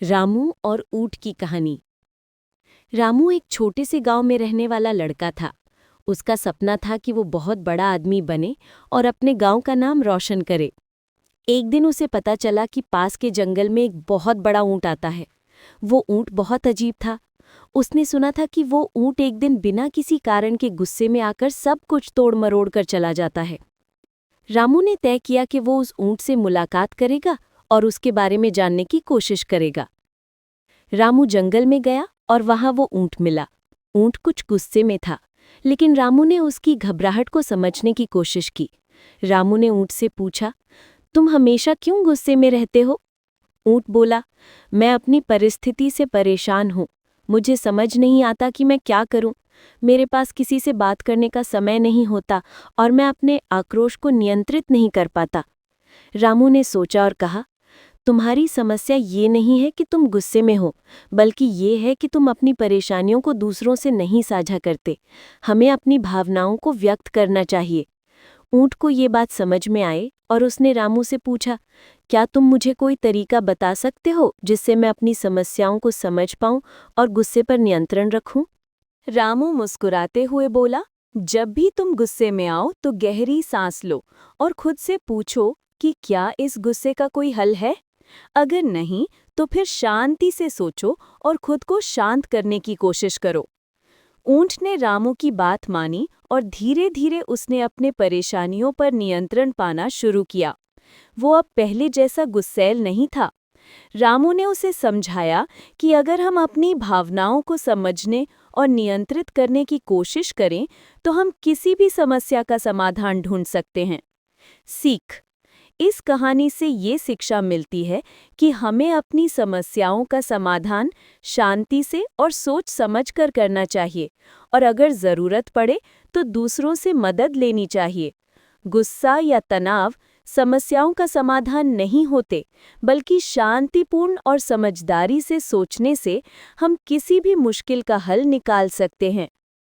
रामू और ऊंट की कहानी। रामू एक छोटे से गांव में रहने वाला लड़का था। उसका सपना था कि वो बहुत बड़ा आदमी बने और अपने गांव का नाम रोशन करे। एक दिन उसे पता चला कि पास के जंगल में एक बहुत बड़ा ऊंट आता है। वो ऊंट बहुत अजीब था। उसने सुना था कि वो ऊंट एक दिन बिना किसी कारण के गुस्से में आकर सब कुछ तोड़ मरोड़ कर चला जाता है। रामू ने तय किया कि वो उस ऊंट से मुलाकात करेगा और उसके बारे में जानने की कोशिश करेगा। रामू जंगल में गया और वहां वो ऊंट मिला। ऊंट कुछ गुस्से में था, लेकिन रामू ने उसकी घबराहट को समझने की कोशिश की। रामू ने ऊंट से पूछा, तुम हमेशा क्यों गुस्से में रहते हो? ऊंट बोला, मैं अपनी परिस्थिति से परेशान हूं। मुझे समझ नहीं आता कि मैं क्या करूं। मेरे पास किसी से बात करने का समय नहीं होता और मैं अपने आक्रोश को नियंत्रित नहीं कर पाता। रामू ने सोचा और कहा, तुम्हारी समस्या ये नहीं है कि तुम गुस्से में हो, बल्कि ये है कि तुम अपनी परेशानियों को दूसरों से नहीं साझा करते। हमें अपनी भावनाओं को व्यक्त करना चाहिए। ऊंट को ये बात समझ में आए और उसने रामू से पूछा, क्या तुम मुझे कोई तरीका बता सकते हो जिससे मैं अपनी समस्याओं को समझ पाऊं और गुस्से पर नियंत्रण रखूं? रामू मुस्कुराते हुए बोला, जब भी तुम गुस्से में आओ तो गहरी सांस लो और खुद से पूछो कि क्या इस गुस्से का कोई हल है। अगर नहीं, तो फिर शांति से सोचो और खुद को शांत करने की कोशिश करो। ऊंट ने रामू की बात मानी और धीरे धीरे उसने अपने परेशानियों पर नियंत्रण पाना शुरू किया। वो अब पहले जैसा गुस्सैल नहीं था। रामू ने उसे समझाया कि अगर हम अपनी भावनाओं को समझने और नियंत्रित करने की कोशिश करें, तो हम किसी भी समस्या का समाधान ढूंढ सकते हैं। सीख: इस कहानी से ये शिक्षा मिलती है कि हमें अपनी समस्याओं का समाधान शांति से और सोच समझकर करना चाहिए और अगर ज़रूरत पड़े तो दूसरों से मदद लेनी चाहिए। गुस्सा या तनाव समस्याओं का समाधान नहीं होते, बल्कि शांतिपूर्ण और समझदारी से सोचने से हम किसी भी मुश्किल का हल निकाल सकते हैं।